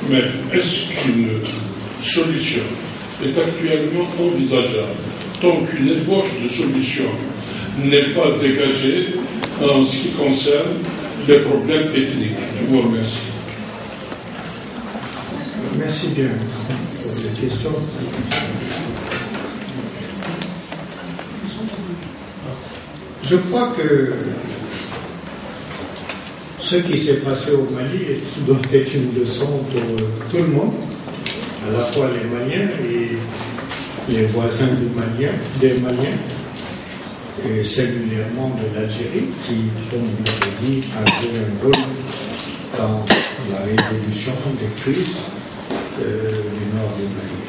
Mais est-ce qu'une solution est actuellement envisageable tant qu'une ébauche de solution n'est pas dégagée en ce qui concerne les problèmes ethniques? Je vous remercie. Merci bien pour les questions. Je crois que ce qui s'est passé au Mali doit être une leçon pour tout le monde, à la fois les Maliens et les voisins des Maliens, et singulièrement de l'Algérie, qui, comme vous l'avez dit, a joué un rôle dans la résolution des crises du nord du Mali.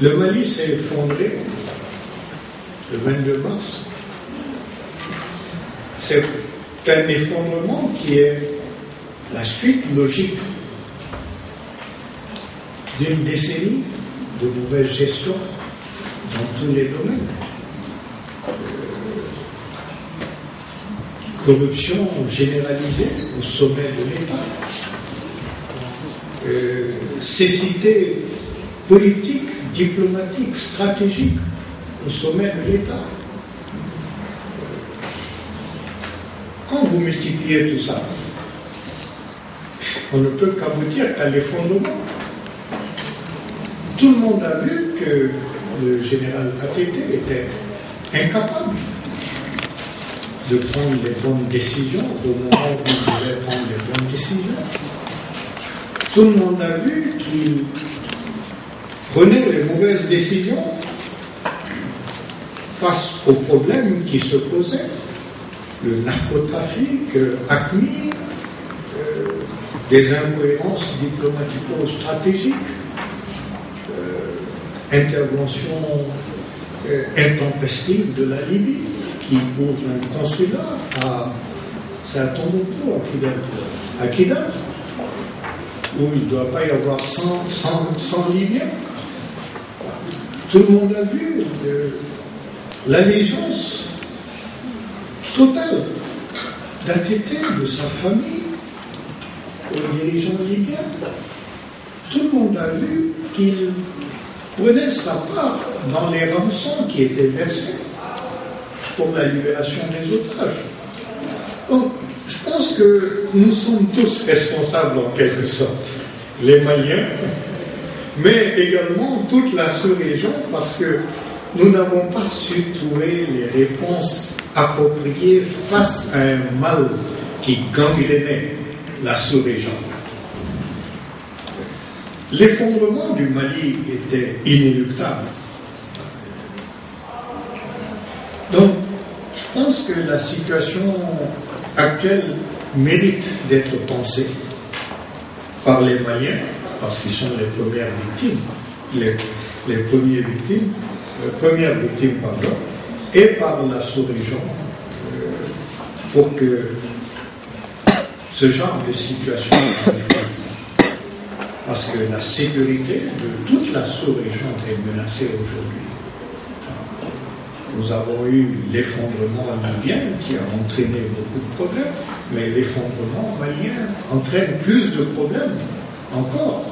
Le Mali s'est effondré le 22 mars. C'est un effondrement qui est la suite logique d'une décennie de mauvaise gestion dans tous les domaines. Corruption généralisée au sommet de l'État. Cécité politique, diplomatique, stratégique au sommet de l'État. Quand vous multipliez tout ça, on ne peut qu'aboutir qu'à l'effondrement. Tout le monde a vu que le général ATT était incapable de prendre les bonnes décisions au moment où il devait prendre les bonnes décisions. Tout le monde a vu qu'il prenait les mauvaises décisions face aux problèmes qui se posaient, le narcotrafic, AQMI, des incohérences diplomatico-stratégiques, intervention intempestive de la Libye, qui ouvre un consulat à Tombouctou, à Kidal, où il ne doit pas y avoir 100 Libyens. Tout le monde a vu l'allégeance totale d'ATT, de sa famille, aux dirigeants libyens. Tout le monde a vu qu'il prenait sa part dans les rançons qui étaient versées pour la libération des otages. Donc, je pense que nous sommes tous responsables en quelque sorte, les Maliens, mais également toute la sous-région, parce que nous n'avons pas su trouver les réponses appropriées face à un mal qui gangrénait la sous-région. L'effondrement du Mali était inéluctable. Donc, je pense que la situation actuelle mérite d'être pensée par les Maliens, parce qu'ils sont les premières victimes, premières victimes, et par la sous-région, pour que ce genre de situation arrive. Parce que la sécurité de toute la sous-région est menacée aujourd'hui. Nous avons eu l'effondrement libyen qui a entraîné beaucoup de problèmes, mais l'effondrement malien entraîne plus de problèmes encore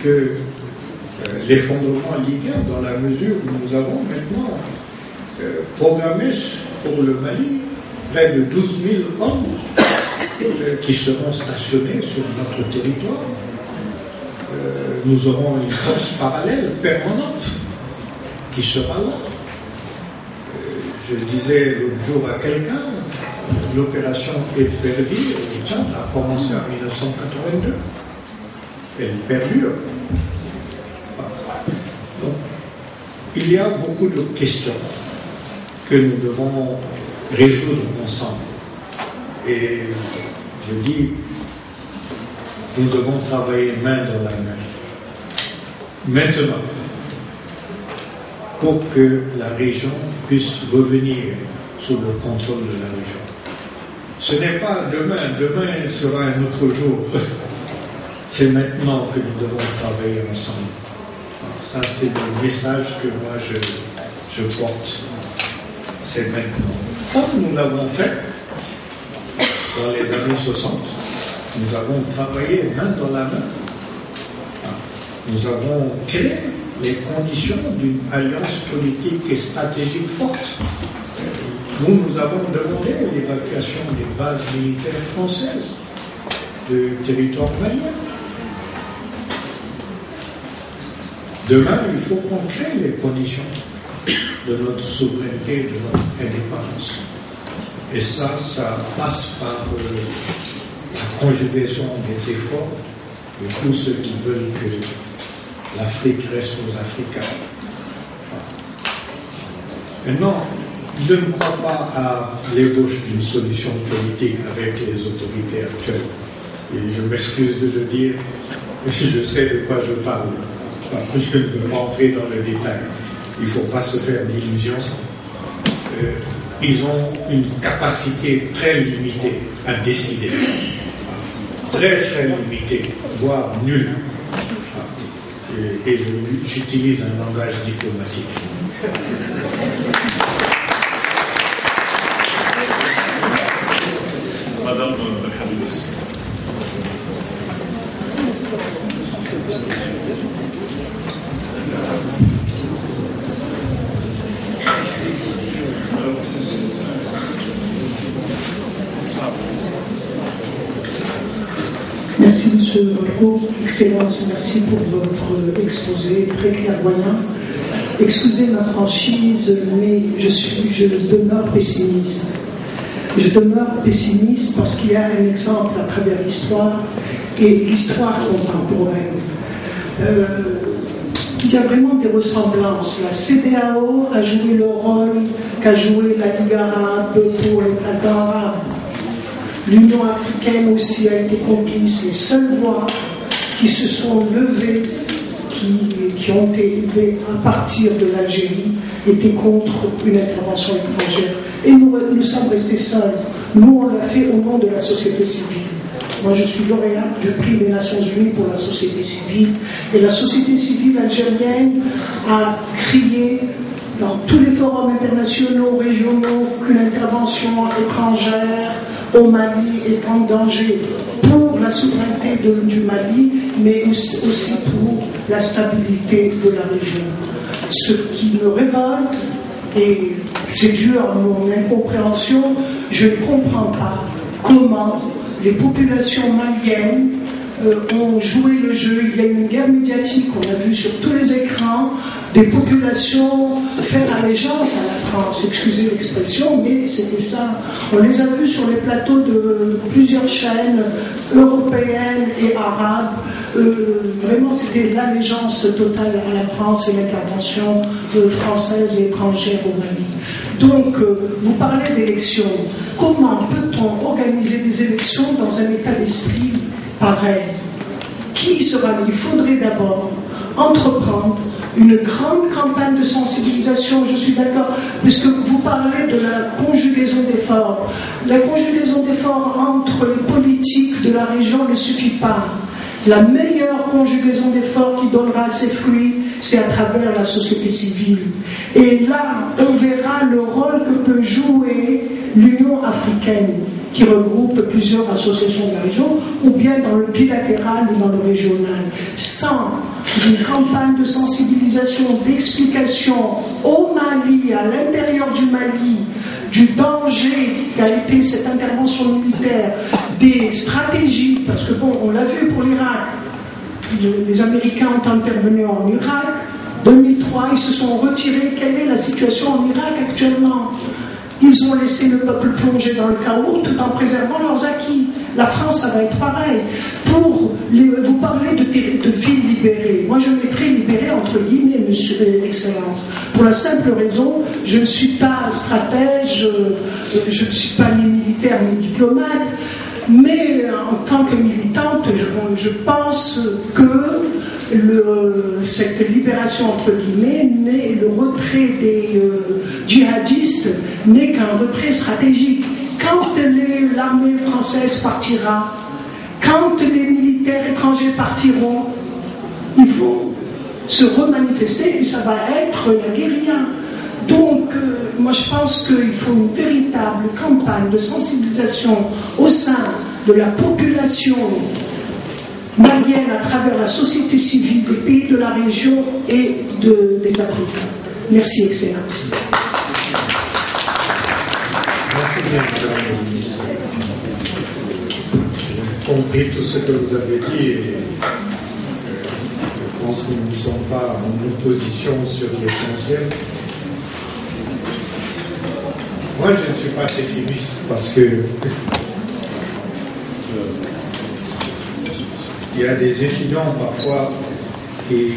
que l'effondrement libyen, dans la mesure où nous avons maintenant programmé pour le Mali près de 12 000 hommes qui seront stationnés sur notre territoire. Nous aurons une force parallèle permanente qui sera là. Je disais l'autre jour à quelqu'un, l'opération Épervier au Tchad a commencé en 1982. Elle perdure. Donc, il y a beaucoup de questions que nous devons résoudre ensemble. Et je dis, nous devons travailler main dans la main. Maintenant, pour que la région puisse revenir sous le contrôle de la région. Ce n'est pas demain, demain sera un autre jour. C'est maintenant que nous devons travailler ensemble. Alors ça, c'est le message que moi je porte. C'est maintenant. Comme nous l'avons fait dans les années 60, nous avons travaillé main dans la main. Nous avons créé les conditions d'une alliance politique et stratégique forte. Nous avons demandé l'évacuation des bases militaires françaises de territoire malien. Demain, il faut qu'on crée les conditions de notre souveraineté, de notre indépendance. Et ça passe par la conjugaison des efforts de tous ceux qui veulent que l'Afrique reste aux Africains. Maintenant, je ne crois pas à l'ébauche d'une solution politique avec les autorités actuelles. Et je m'excuse de le dire, je sais de quoi je parle. Je ne veux pas entrer dans le détail. Il ne faut pas se faire d'illusions. Ils ont une capacité très limitée à décider. Très, très limitée, voire nulle. Et j'utilise un langage diplomatique. Madame Habibas. Merci Monsieur Volko, Excellence, merci pour votre exposé très clairvoyant. Excusez ma franchise, mais je demeure pessimiste. Je demeure pessimiste parce qu'il y a un exemple à travers l'histoire et l'histoire contemporaine. Il y a vraiment des ressemblances. La CEDEAO a joué le rôle qu'a joué la Ligue arabe pour les printemps arabes. L'Union africaine aussi a été complice. Les seules voix qui se sont levées, qui ont été élevées à partir de l'Algérie, étaient contre une intervention étrangère. Et nous sommes restés seuls. Nous, on l'a fait au nom de la société civile. Moi, je suis lauréate du prix des Nations Unies pour la société civile. Et la société civile algérienne a crié dans tous les forums internationaux, régionaux, qu'une intervention étrangère au Mali est en danger pour la souveraineté du Mali, mais aussi pour la stabilité de la région. Ce qui me révolte, et c'est dû à mon incompréhension, je ne comprends pas comment les populations maliennes ont joué le jeu. Il y a eu une guerre médiatique, on a vu sur tous les écrans des populations faire allégeance à la France, excusez l'expression, mais c'était ça. On les a vus sur les plateaux de plusieurs chaînes européennes et arabes. Vraiment, c'était l'allégeance totale à la France et l'intervention française et étrangère au Mali. Donc, vous parlez d'élections. Comment peut-on organiser des élections dans un état d'esprit pareil? Qui sera? Il faudrait d'abord entreprendre une grande campagne de sensibilisation, je suis d'accord, puisque vous parlez de la conjugaison d'efforts. La conjugaison d'efforts entre les politiques de la région ne suffit pas. La meilleure conjugaison d'efforts qui donnera ses fruits, c'est à travers la société civile. Et là, on verra le rôle que peut jouer l'Union africaine, qui regroupe plusieurs associations de la région, ou bien dans le bilatéral ou dans le régional. Sans une campagne de sensibilisation, d'explication au Mali, à l'intérieur du Mali, du danger qu'a été cette intervention militaire, des stratégies, parce que bon, on l'a vu pour l'Irak, les Américains ont intervenu en Irak, 2003, ils se sont retirés. Quelle est la situation en Irak actuellement? Ils ont laissé le peuple plonger dans le chaos tout en préservant leurs acquis. La France, ça va être pareil. Vous parlez de villes libérées. Moi, je mettrais libérées entre guillemets, Monsieur Excellence. Pour la simple raison, je ne suis pas stratège, je ne suis pas ni militaire ni diplomate, mais en tant que militante, je pense que cette libération entre guillemets, le retrait des djihadistes n'est qu'un retrait stratégique. Quand l'armée française partira, quand les militaires étrangers partiront, il faut se remanifester et ça va être la guérilla. Donc, moi je pense qu'il faut une véritable campagne de sensibilisation au sein de la population malienne à travers la société civile des pays de la région et des Africains. Merci, Excellence. Merci bien, Madame la Ministre. J'ai compris tout ce que vous avez dit et je pense que nous ne sommes pas en opposition sur l'essentiel. Moi, je ne suis pas pessimiste parce que il y a des étudiants parfois qui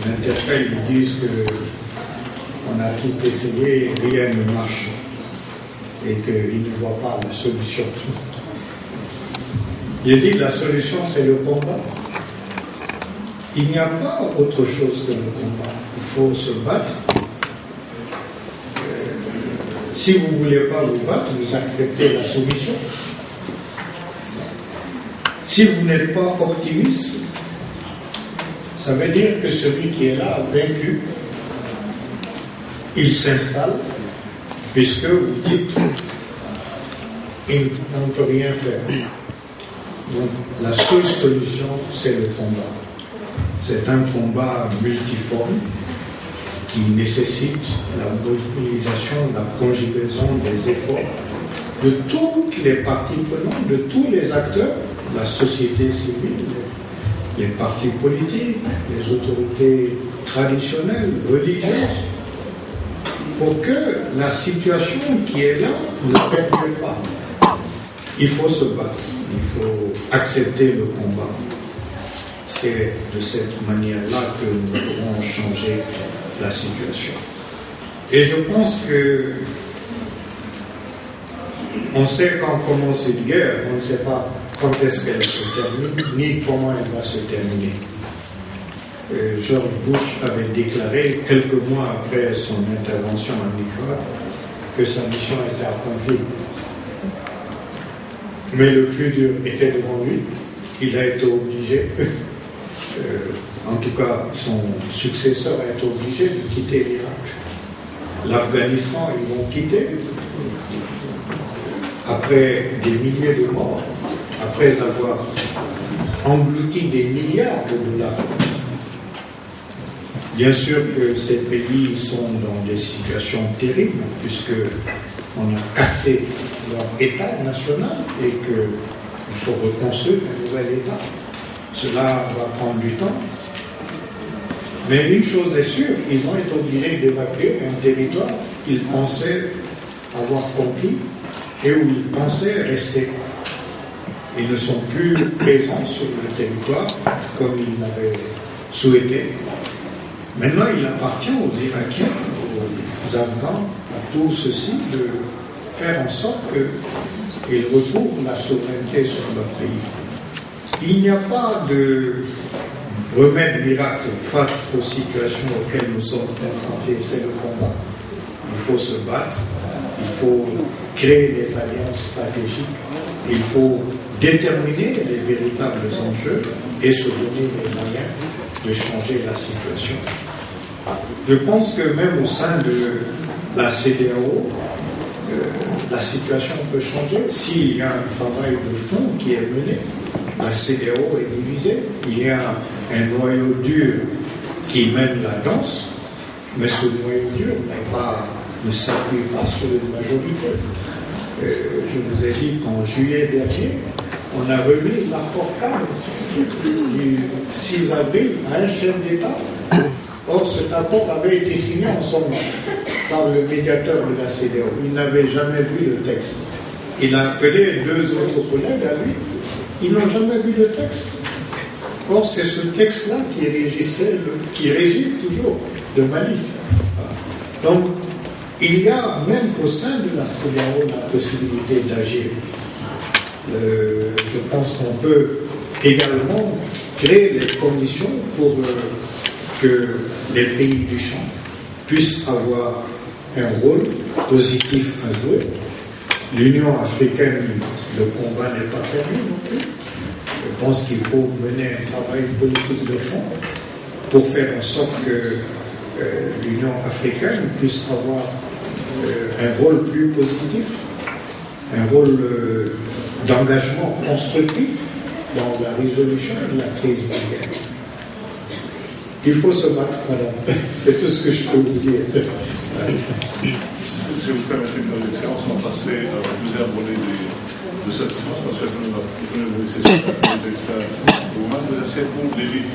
m'interpellent, ils disent qu'on a tout essayé et rien ne marche et qu'ils ne voient pas la solution. J'ai dit la solution c'est le combat. Il n'y a pas autre chose que le combat. Il faut se battre. Si vous ne voulez pas vous battre, vous acceptez la soumission. Si vous n'êtes pas optimiste, ça veut dire que celui qui est là a vaincu. Il s'installe, puisque vous dites il ne peut rien faire. Donc la seule solution, c'est le combat. C'est un combat multiforme qui nécessite la mobilisation, la conjugaison des efforts de toutes les parties prenantes, de tous les acteurs, la société civile, les partis politiques, les autorités traditionnelles, religieuses, pour que la situation qui est là ne perdure pas. Il faut se battre, il faut accepter le combat. C'est de cette manière-là que nous pourrons changer la situation. Et je pense que on sait quand commence une guerre, on ne sait pas quand est-ce qu'elle se termine, ni comment elle va se terminer. George Bush avait déclaré, quelques mois après son intervention en Nicaragua, que sa mission était accomplie. Mais le plus dur était devant lui. Il a été obligé, en tout cas son successeur a été obligé de quitter l'Irak. L'Afghanistan, ils vont quitter. Après des milliers de morts, après avoir englouti des milliards de dollars. Bien sûr que ces pays sont dans des situations terribles, puisqu'on a cassé leur État national et qu'il faut reconstruire un nouvel État. Cela va prendre du temps. Mais une chose est sûre, ils ont été obligés d'évacuer un territoire qu'ils pensaient avoir conquis et où ils pensaient rester. Ils ne sont plus présents sur le territoire comme ils l'avaient souhaité. Maintenant, il appartient aux Irakiens, aux Afghans, à tous ceux-ci de faire en sorte qu'ils retrouvent la souveraineté sur leur pays. Il n'y a pas de remède miracle face aux situations auxquelles nous sommes confrontés, c'est le combat. Il faut se battre, il faut créer des alliances stratégiques, il faut déterminer les véritables enjeux et se donner les moyens de changer la situation. Je pense que même au sein de la CEDEAO, la situation peut changer s'il y a un travail de fond qui est mené. La CEDEAO est divisée, il y a un noyau dur qui mène la danse, mais ce noyau dur ne s'appuie pas sur une majorité. Je vous ai dit qu'en juillet dernier, on a remis l'accord cadre du 6 avril à un chef d'État. Or, cet accord avait été signé en son nom par le médiateur de la CEDEAO. Il n'avait jamais vu le texte. Il a appelé deux autres collègues à lui. Ils n'ont jamais vu le texte. Or, c'est ce texte-là qui régit toujours le Mali. Donc, il y a même au sein de la CEDEAO la possibilité d'agir. Je pense qu'on peut également créer les conditions pour que les pays du champ puissent avoir un rôle positif à jouer. L'Union africaine, le combat n'est pas terminé non plus. Je pense qu'il faut mener un travail politique de fond pour faire en sorte que l'Union africaine puisse avoir un rôle plus positif, un rôle d'engagement constructif dans la résolution de la crise malienne. Il faut se battre, madame. C'est tout ce que je peux vous dire. Si vous permettez une excellence, on va passer au deuxième volet de cette séance, parce que nous allons vous laisser les experts au moment de c'est pour l'élite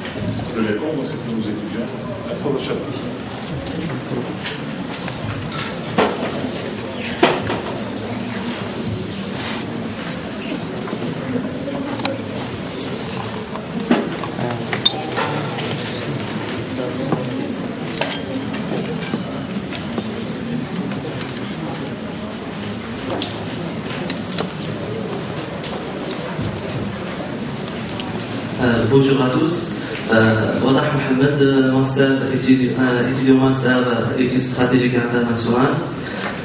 de l'école, donc c'est pour nos étudiants. À toi, le chapitre. Bonjour à tous. Wadah Mohamed, master, étudiant master études stratégiques internationales.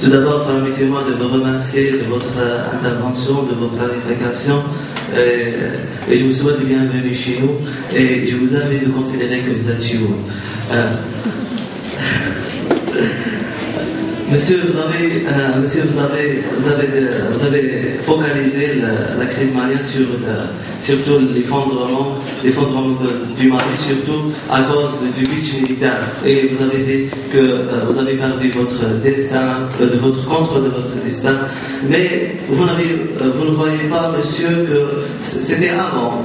Tout d'abord, permettez-moi de vous remercier de votre intervention, de vos clarifications. Et je vous souhaite le bienvenue chez nous. Et je vous invite de considérer que vous êtes chez vous. Monsieur, vous avez focalisé la crise malienne sur surtout l'effondrement du Mali, surtout à cause du budget militaire. Et vous avez dit que vous avez perdu votre destin, votre contrôle de votre destin. Mais vous ne voyez pas, monsieur, que c'était avant,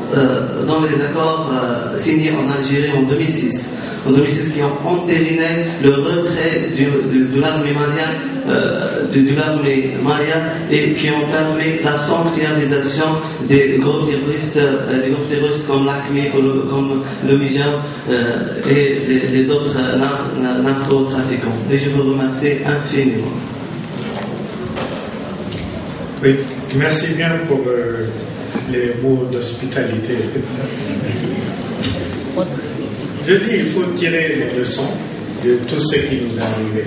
dans les accords signés en Algérie en 2006. En 2006, qui ont entériné le retrait de l'armée malienne, et qui ont permis la sanctuarisation des groupes terroristes comme l'ACMI, comme le MIJAM et les autres narcotrafiquants. Et je vous remercie infiniment. Oui, merci bien pour les mots d'hospitalité. Je dis qu'il faut tirer les leçons de tout ce qui nous est arrivé.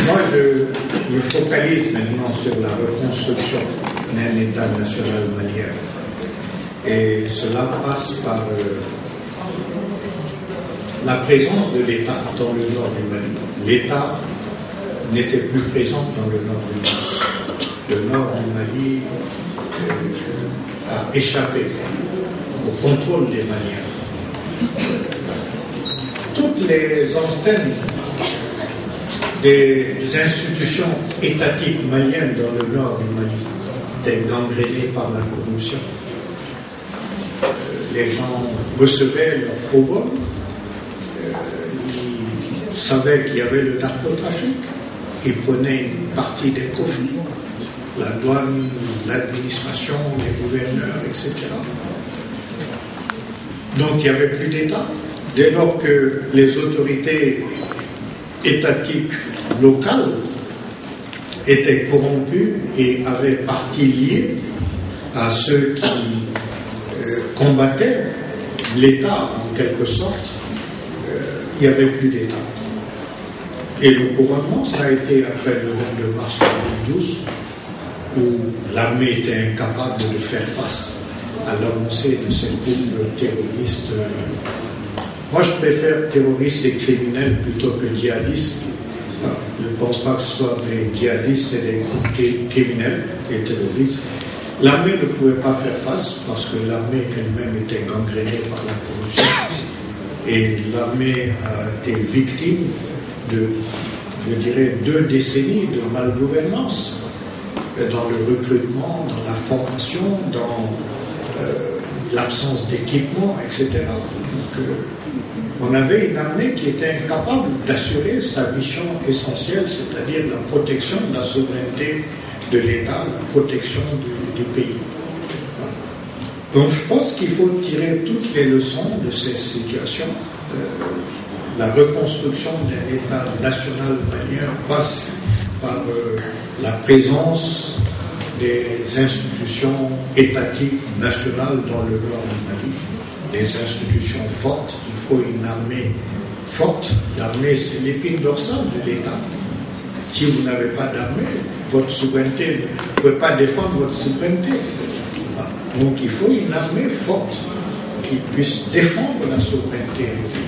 Moi, je me focalise maintenant sur la reconstruction d'un État national malien. Et cela passe par la présence de l'État dans le nord du Mali. L'État n'était plus présent dans le nord du Mali. Le nord du Mali a échappé au contrôle des Maliens. Toutes les antennes des institutions étatiques maliennes dans le nord du Mali étaient gangrénées par la corruption. Les gens recevaient leur pro-bono, ils savaient qu'il y avait le narcotrafic, ils prenaient une partie des profits. La douane, l'administration, les gouverneurs, etc. Donc il n'y avait plus d'État. Dès lors que les autorités étatiques locales étaient corrompues et avaient partie liée à ceux qui combattaient l'État en quelque sorte, il n'y avait plus d'État. Et le couronnement, ça a été après le 22 mars 2012, où l'armée était incapable de faire face à l'avancée de ces groupes terroristes. Moi, je préfère terroristes et criminels plutôt que djihadistes. Enfin, je ne pense pas que ce soit des djihadistes et des groupes criminels et terroristes. L'armée ne pouvait pas faire face parce que l'armée elle-même était gangrénée par la corruption. Et l'armée a été victime de, je dirais, 2 décennies de malgouvernance. Dans le recrutement, dans la formation, dans l'absence d'équipement, etc. Donc, on avait une armée qui était incapable d'assurer sa mission essentielle, c'est-à-dire la protection de la souveraineté de l'État, la protection du pays. Voilà. Donc je pense qu'il faut tirer toutes les leçons de ces situations. La reconstruction d'un État national malien passe par la présence des institutions étatiques nationales dans le nord du Mali, des institutions fortes. Il faut une armée forte. L'armée, c'est l'épine dorsale de l'État. Si vous n'avez pas d'armée, votre souveraineté ne peut pas défendre votre souveraineté. Donc il faut une armée forte qui puisse défendre la souveraineté du pays.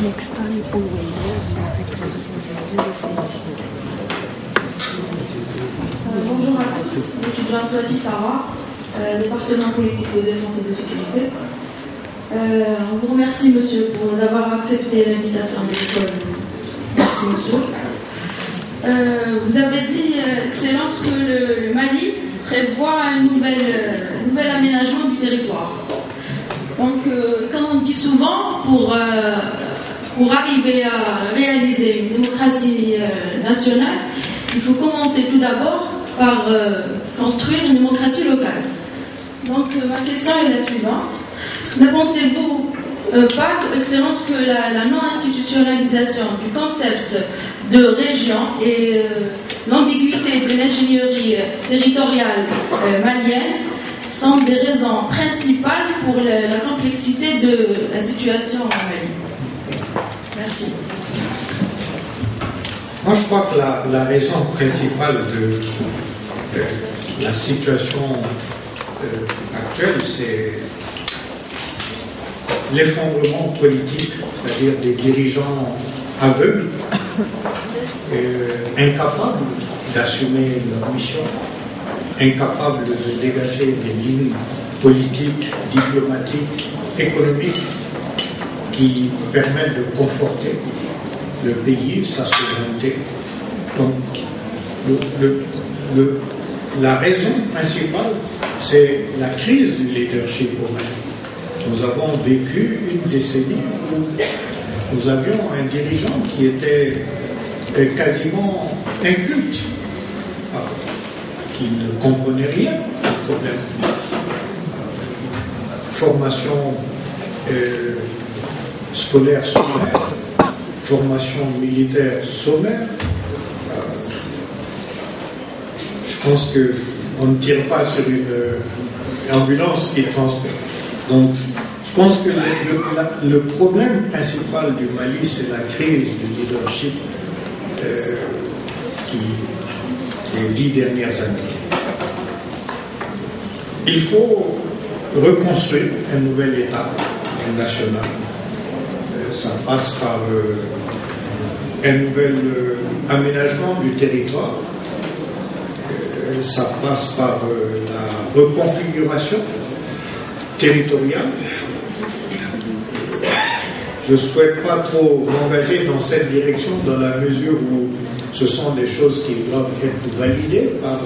Next time, always bonjour à tous, étudiante Loati Sarah, département politique de défense et de sécurité. On vous remercie, monsieur, d'avoir accepté l'invitation de l'école. Merci, monsieur. Vous avez dit, Excellence, que le Mali prévoit un nouvel aménagement du territoire. Donc, comme on dit souvent, pour arriver à réaliser une démocratie nationale, il faut commencer tout d'abord par construire une démocratie locale. Donc, ma question est la suivante. Ne pensez-vous pas, Excellence, que la non-institutionnalisation du concept de région et l'ambiguïté de l'ingénierie territoriale malienne sont des raisons principales pour la complexité de la situation en Mali? Merci. Moi, je crois que la raison principale de la situation actuelle, c'est l'effondrement politique, c'est-à-dire des dirigeants aveugles, incapables d'assumer leur mission, incapables de dégager des lignes politiques, diplomatiques, économiques qui permettent de conforter le pays, sa souveraineté. Donc, la raison principale, c'est la crise du leadership au Mali. Nous avons vécu une décennie où nous avions un dirigeant qui était quasiment inculte, qui ne comprenait rien au problème. Formation scolaire sommaire, formation militaire sommaire. Je pense qu'on ne tire pas sur une ambulance qui transporte. Donc, je pense que le problème principal du Mali, c'est la crise du leadership les 10 dernières années. Il faut reconstruire un nouvel État national. Ça passe par un nouvel aménagement du territoire. Ça passe par la reconfiguration territoriale. Je ne souhaite pas trop m'engager dans cette direction dans la mesure où ce sont des choses qui doivent être validées par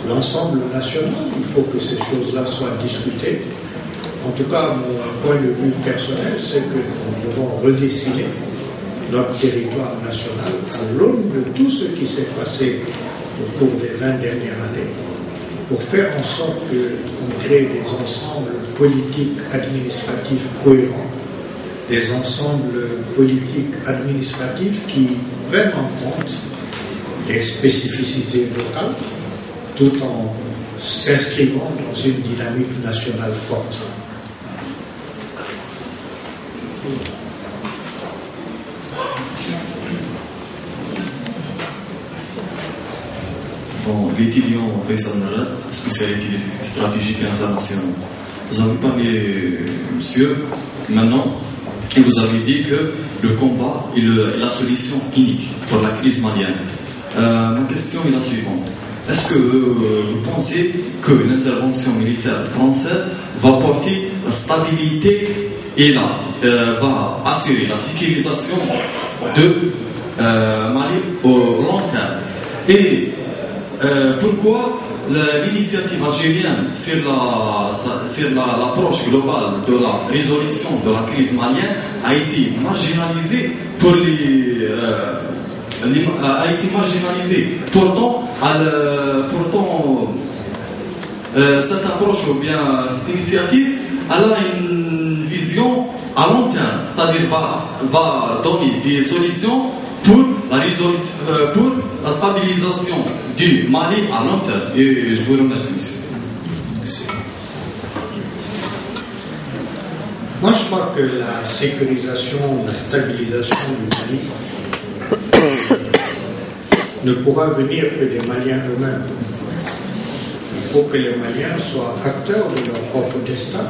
l'ensemble national. Il faut que ces choses-là soient discutées. En tout cas, mon point de vue personnel, c'est que nous devons redessiner notre territoire national à l'aune de tout ce qui s'est passé au cours des 20 dernières années, pour faire en sorte qu'on crée des ensembles politiques administratifs cohérents, des ensembles politiques administratifs qui prennent en compte les spécificités locales, tout en s'inscrivant dans une dynamique nationale forte. Bon, l'étudiant Faisal Narat, spécialité stratégique et internationale. Vous avez parlé, monsieur, maintenant, et vous avez dit que le combat est la solution unique pour la crise malienne. Ma question est la suivante. Est-ce que vous pensez que l'intervention militaire française va porter la stabilité et va assurer la sécurisation de Mali au long terme? Et pourquoi l'initiative algérienne sur l'approche globale de la résolution de la crise malienne a été marginalisée pourtant cette approche ou bien cette initiative elle a une vision à long terme, c'est-à-dire va donner des solutions pour la stabilisation du Mali à long terme. Et je vous remercie, monsieur. Merci. Moi, je crois que la sécurisation, la stabilisation du Mali ne pourra venir que des Maliens eux-mêmes. Il faut que les Maliens soient acteurs de leur propre destin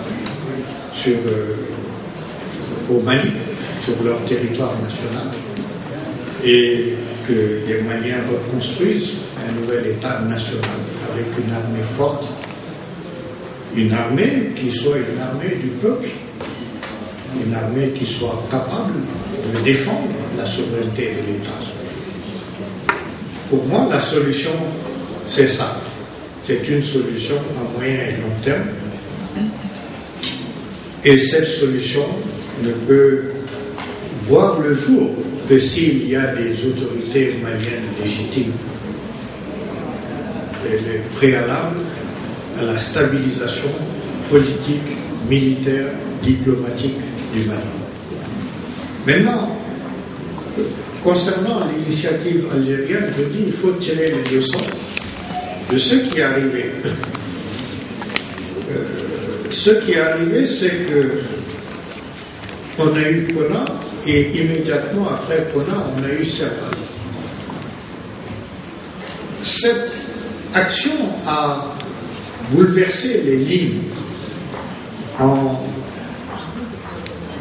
au Mali. sur leur territoire national et que les Maliens reconstruisent un nouvel État national avec une armée forte, une armée qui soit une armée du peuple, une armée qui soit capable de défendre la souveraineté de l'État. Pour moi, la solution, c'est ça. C'est une solution à moyen et long terme. Et cette solution ne peut voir le jour que s'il y a des autorités maliennes légitimes. Elle est préalable à la stabilisation politique, militaire, diplomatique du Mali. Maintenant, concernant l'initiative algérienne, je dis qu'il faut tirer les leçons de ce qui est arrivé. Ce qui est arrivé, c'est que on a eu Kona et immédiatement après Kona, on a eu Serval. Cette action a bouleversé les lignes en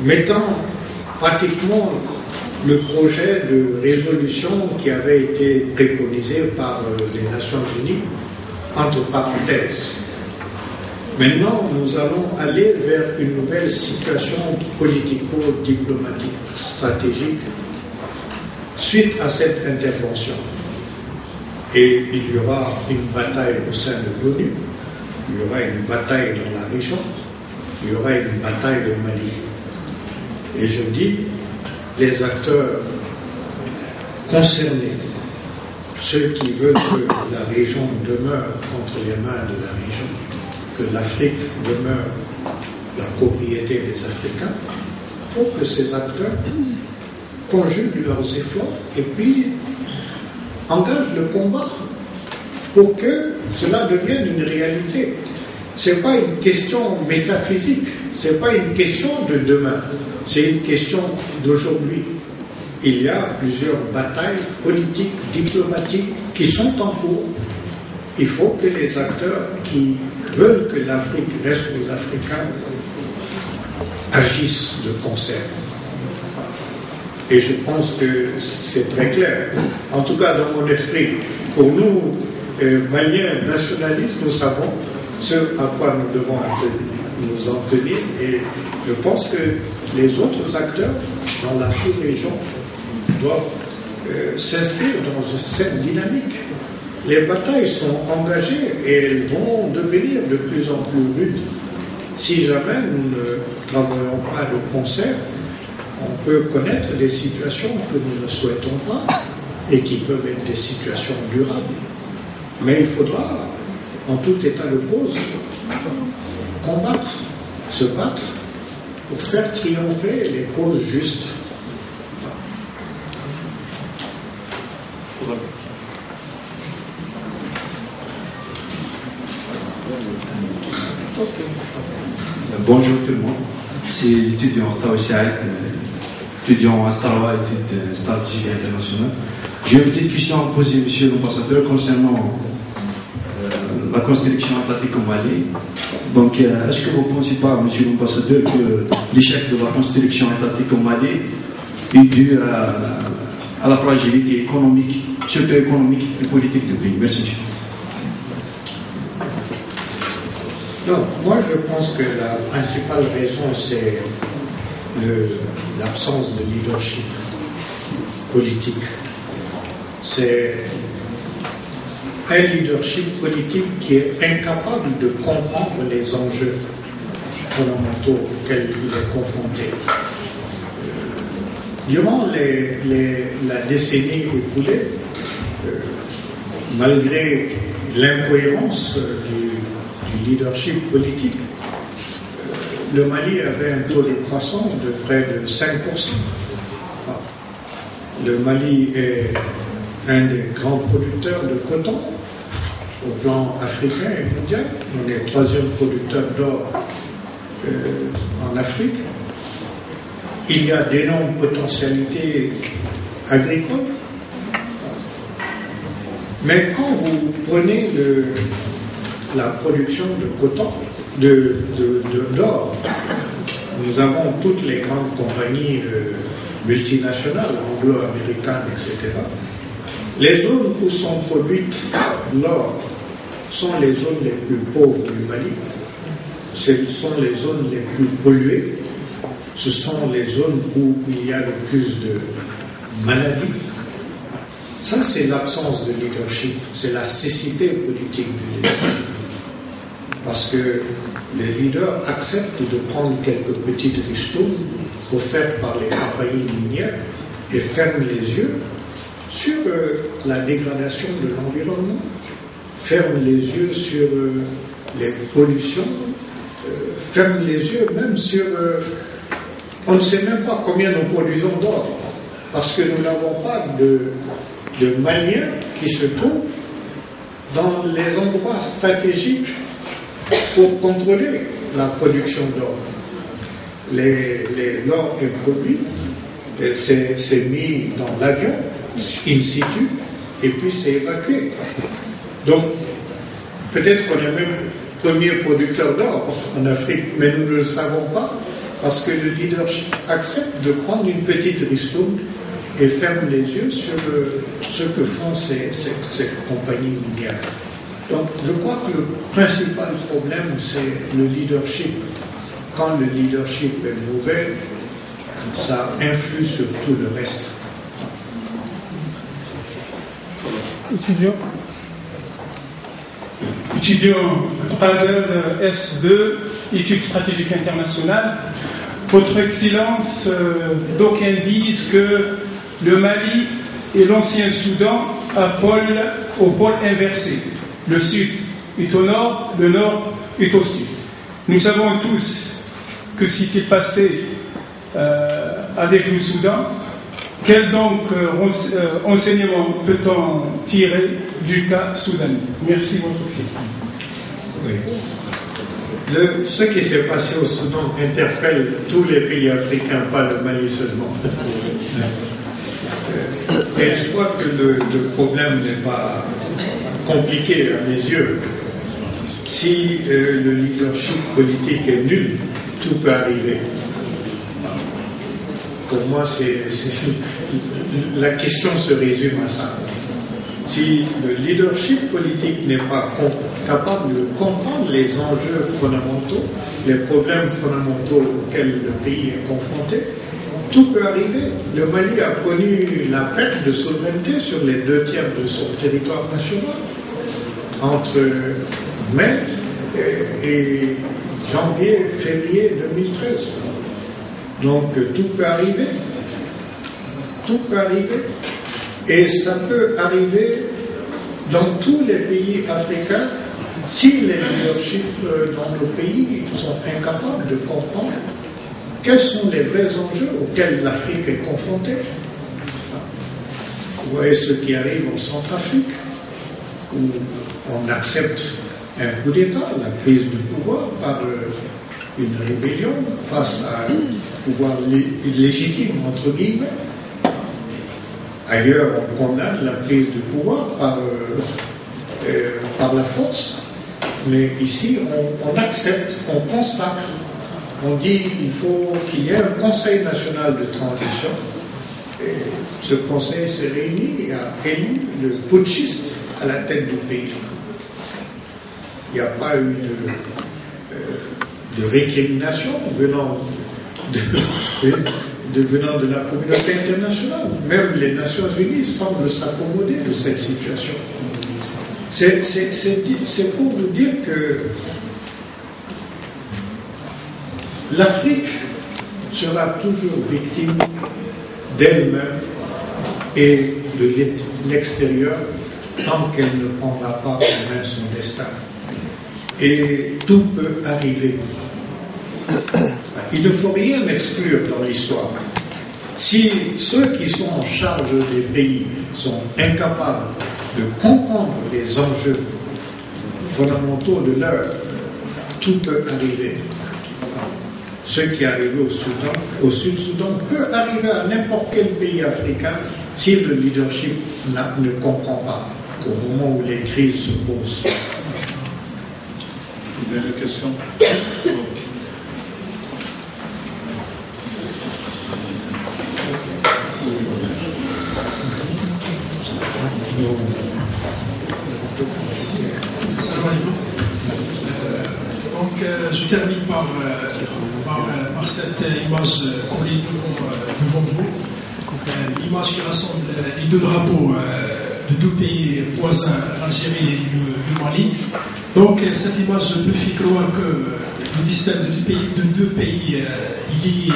mettant pratiquement le projet de résolution qui avait été préconisé par les Nations Unies entre parenthèses. Maintenant, nous allons aller vers une nouvelle situation politico-diplomatique, stratégique, suite à cette intervention. Et il y aura une bataille au sein de l'ONU, il y aura une bataille dans la région, il y aura une bataille au Mali. Et je dis, les acteurs concernés, ceux qui veulent que la région demeure entre les mains de la région, que l'Afrique demeure la propriété des Africains, il faut que ces acteurs conjuguent leurs efforts et puis engagent le combat pour que cela devienne une réalité. Ce n'est pas une question métaphysique, ce n'est pas une question de demain, c'est une question d'aujourd'hui. Il y a plusieurs batailles politiques, diplomatiques qui sont en cours. Il faut que les acteurs qui veulent que l'Afrique reste aux Africains agissent de concert. Et je pense que c'est très clair. En tout cas, dans mon esprit, pour nous, Maliens nationalistes, nous savons ce à quoi nous devons nous en tenir. Et je pense que les autres acteurs dans la sous-région doivent s'inscrire dans cette dynamique. Les batailles sont engagées et elles vont devenir de plus en plus rudes. Si jamais nous ne travaillons pas de concert, on peut connaître des situations que nous ne souhaitons pas et qui peuvent être des situations durables. Mais il faudra, en tout état de cause, combattre, se battre pour faire triompher les causes justes. Bonjour tout le monde, c'est l'étudiant Tawi Saïd, étudiant à Starawa, études stratégiques et internationales. J'ai une petite question à poser, monsieur l'ambassadeur, concernant la construction atlantique au Mali. Donc, est-ce que vous ne pensez pas, monsieur l'ambassadeur, que l'échec de la construction atlantique au Mali est dû à la fragilité économique, surtout économique et politique du pays? Merci. Non, moi je pense que la principale raison c'est l'absence de leadership politique. C'est un leadership politique qui est incapable de comprendre les enjeux fondamentaux auxquels il est confronté. Durant la décennie écoulée, malgré l'incohérence du leadership politique, le Mali avait un taux de croissance de près de 5%. Le Mali est un des grands producteurs de coton au plan africain et mondial. On est le troisième producteur d'or en Afrique. Il y a d'énormes potentialités agricoles. Mais quand vous prenez la production de coton, d'or, nous avons toutes les grandes compagnies multinationales, anglo-américaines, etc. Les zones où sont produites l'or sont les zones les plus pauvres du Mali. Ce sont les zones les plus polluées. Ce sont les zones où il y a le plus de maladies. Ça, c'est l'absence de leadership. C'est la cécité politique du leadership. Parce que les leaders acceptent de prendre quelques petites ristournes offertes par les compagnies minières et ferment les yeux sur la dégradation de l'environnement, ferment les yeux sur les pollutions, ferment les yeux même sur... on ne sait même pas combien nous produisons d'or, parce que nous n'avons pas de Maliens qui se trouvent dans les endroits stratégiques pour contrôler la production d'or. L'or est produit, c'est mis dans l'avion, in situ, et puis c'est évacué. Donc, peut-être qu'on est même premier producteur d'or en Afrique, mais nous ne le savons pas, parce que le leadership accepte de prendre une petite ristourne et ferme les yeux sur ce que font ces compagnies minières. Donc, je crois que le principal problème, c'est le leadership. Quand le leadership est mauvais, ça influe sur tout le reste. Étudiant Qader S2, études stratégiques internationales. Votre Excellence, d'aucuns disent que le Mali et l'ancien Soudan au pôle inversé. Le sud est au nord, le nord est au sud. Nous savons tous que ce qui est passé avec le Soudan, quel donc enseignement peut-on tirer du cas soudanais? Merci, votre Excellence. Oui. Ce qui s'est passé au Soudan interpelle tous les pays africains, pas le Mali seulement. Et je crois que le problème n'est pas compliqué à mes yeux. Si le leadership politique est nul, tout peut arriver. Pour moi, la question se résume à ça. Si le leadership politique n'est pas capable de comprendre les enjeux fondamentaux, les problèmes fondamentaux auxquels le pays est confronté, tout peut arriver. Le Mali a connu la perte de souveraineté sur les 2 tiers de son territoire national entre mai et janvier, février 2013. Donc tout peut arriver. Tout peut arriver. Et ça peut arriver dans tous les pays africains si les leaderships dans nos pays sont incapables de comprendre quels sont les vrais enjeux auxquels l'Afrique est confrontée. Vous voyez ce qui arrive en Centrafrique, où on accepte un coup d'État, la prise du pouvoir par une rébellion face à un pouvoir illégitime, entre guillemets. Ailleurs, on condamne la prise du pouvoir par la force, mais ici, on accepte, on consacre, on dit il faut qu'il y ait un Conseil national de transition. Et ce Conseil s'est réuni et a élu le putschiste à la tête du pays. Il n'y a pas eu de récrimination venant de la communauté internationale. Même les Nations Unies semblent s'accommoder de cette situation. C'est pour vous dire que l'Afrique sera toujours victime d'elle-même et de l'extérieur tant qu'elle ne prendra pas en main son destin. Et tout peut arriver. Il ne faut rien exclure dans l'histoire. Si ceux qui sont en charge des pays sont incapables de comprendre les enjeux fondamentaux de l'heure, tout peut arriver. Ce qui est arrivé au Sud-Soudan peut arriver à n'importe quel pays africain si le leadership ne comprend pas au moment où les crises se posent. Vous avez des questions? je termine par cette image qu'on lit devant vous. L'image qui rassemble les deux drapeaux de deux pays voisins, l'Algérie et le Mali. Donc, cette image nous fait croire que le destin de deux pays liés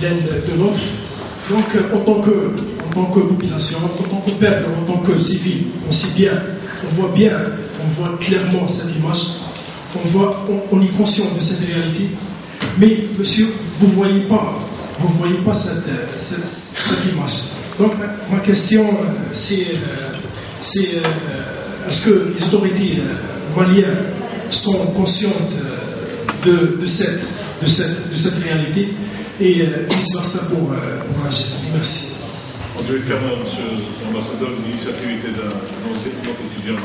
l'un de l'autre. Donc, en tant que population, en tant que peuple, en tant que civil, on voit clairement cette image, on est conscient de cette réalité. Mais, monsieur, vous ne voyez pas cette image. Donc, ma question, c'est est-ce que les autorités maliennes sont conscientes de cette réalité et vice-versa pour l'Algérie? Merci. En tous les cas, monsieur l'ambassadeur, l'initiative était d'un autre étudiant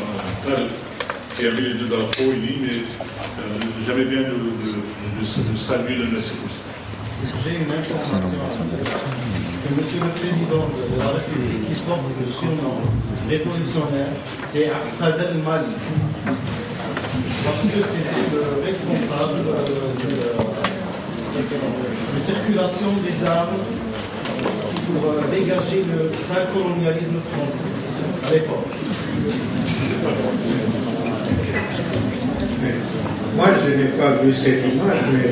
qui avait les deux drapeaux unis, mais j'avais bien de saluer le nationalisme. J'ai une information que Monsieur le Président de la République, qui porte le surnom révolutionnaire, c'est Abdel Mali. Parce que c'était le responsable de circulation des armes pour dégager le sale colonialisme français à l'époque. Moi, je n'ai pas vu cette image, mais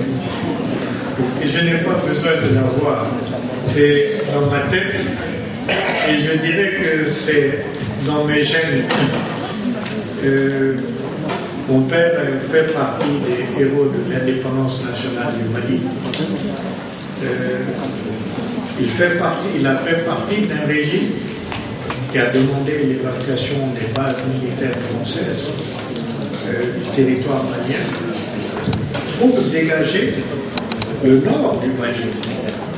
je n'ai pas besoin de la voir. C'est dans ma tête et je dirais que c'est dans mes gènes. Mon père fait partie des héros de l'indépendance nationale du Mali. Il a fait partie d'un régime qui a demandé l'évacuation des bases militaires françaises du territoire malien pour dégager le nord du Mali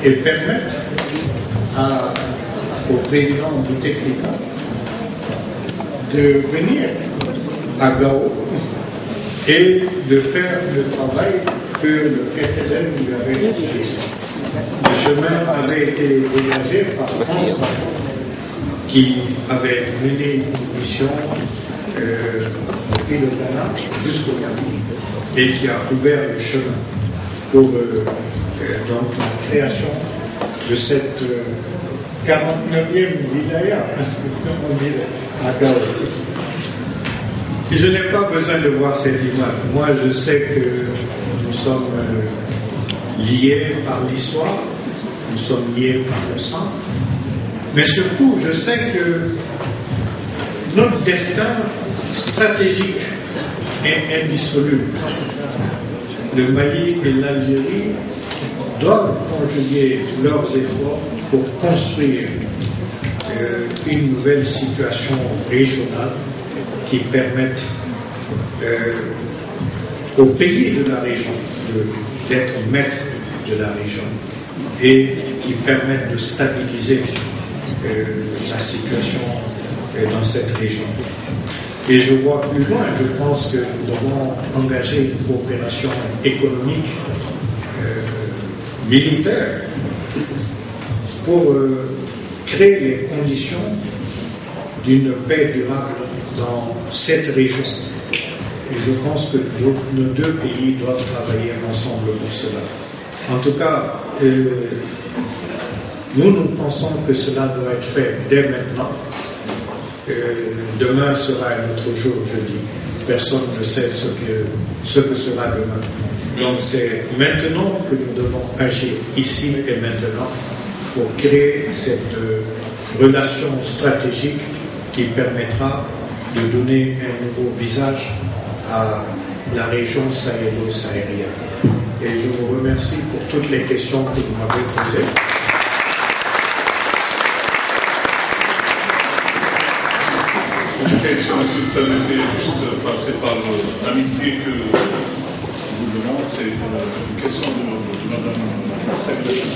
et permettre au président Bouteflika de venir à Gao et de faire le travail que le précédent lui avait fait. Le chemin avait été dégagé par François, qui avait mené une mission depuis le Ghana jusqu'au Mali et qui a ouvert le chemin pour donc la création de cette 49e wilaya, on dirait, à Gao. Et je n'ai pas besoin de voir cette image. Moi, je sais que nous sommes liés par l'histoire, nous sommes liés par le sang, mais surtout, je sais que notre destin stratégique est indissoluble. Le Mali et l'Algérie doivent conjuguer leurs efforts pour construire une nouvelle situation régionale qui permette aux pays de la région d'être maîtres de la région et qui permettent de stabiliser la situation dans cette région. Et je vois plus loin, je pense que nous devons engager une coopération économique, militaire, pour créer les conditions d'une paix durable dans cette région. Et je pense que nos deux pays doivent travailler ensemble pour cela. En tout cas, nous pensons que cela doit être fait dès maintenant. Demain sera un autre jour, je dis. Personne ne sait ce que sera demain. Donc c'est maintenant que nous devons agir, ici et maintenant, pour créer cette relation stratégique qui permettra de donner un nouveau visage à la région sahélo-saharienne. Et je vous remercie pour toutes les questions que vous m'avez posées. Monsieur le Président, juste passer par l'amitié que vous demande, c'est une question de Mme Sabine.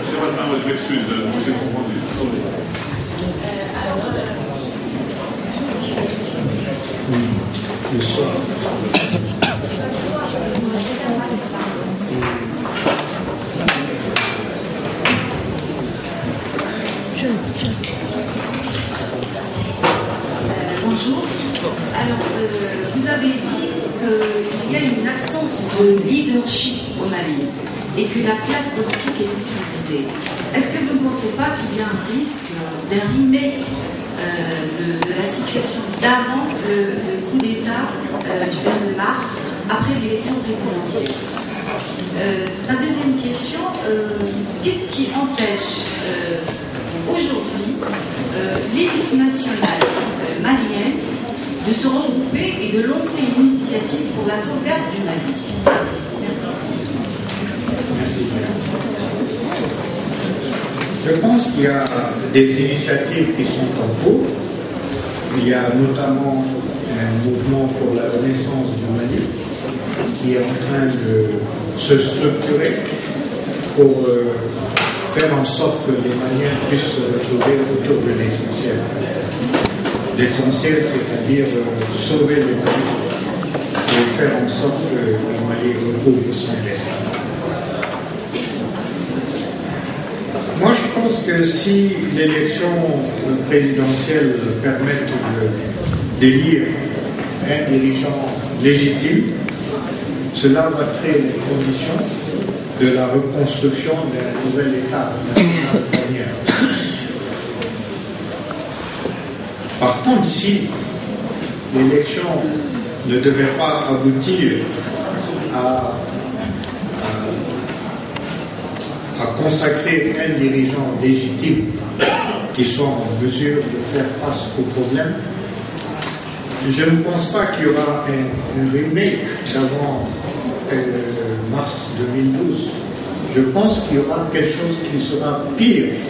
C'est maintenant, je m'excuse, vous êtes confondu. bonjour. Alors, vous avez dit qu'il y a une absence de leadership au Mali et que la classe politique est déstabilisée. Est-ce que vous ne pensez pas qu'il y a un risque d'un remake de la situation d'avant le coup d'État du 22 mars, après l'élection présidentielle? La deuxième question, qu'est-ce qui empêche aujourd'hui l'élite nationale malienne de se regrouper et de lancer une initiative pour la sauvegarde du Mali? Merci. Merci. Je pense qu'il y a des initiatives qui sont en cours. Il y a notamment un mouvement pour la renaissance du Mali qui est en train de se structurer pour faire en sorte que les Maliens puissent se retrouver autour de l'essentiel. L'essentiel, c'est-à-dire sauver le Mali et faire en sorte que le Mali retrouve son destin. Moi, je pense que si l'élection présidentielle permet d'élire un dirigeant légitime, cela va créer les conditions de la reconstruction d'un nouvel État national malien. Par contre, si l'élection ne devait pas aboutir à consacrer un dirigeant légitime qui soit en mesure de faire face aux problèmes, je ne pense pas qu'il y aura un remake d'avant mars 2012. Je pense qu'il y aura quelque chose qui sera pire.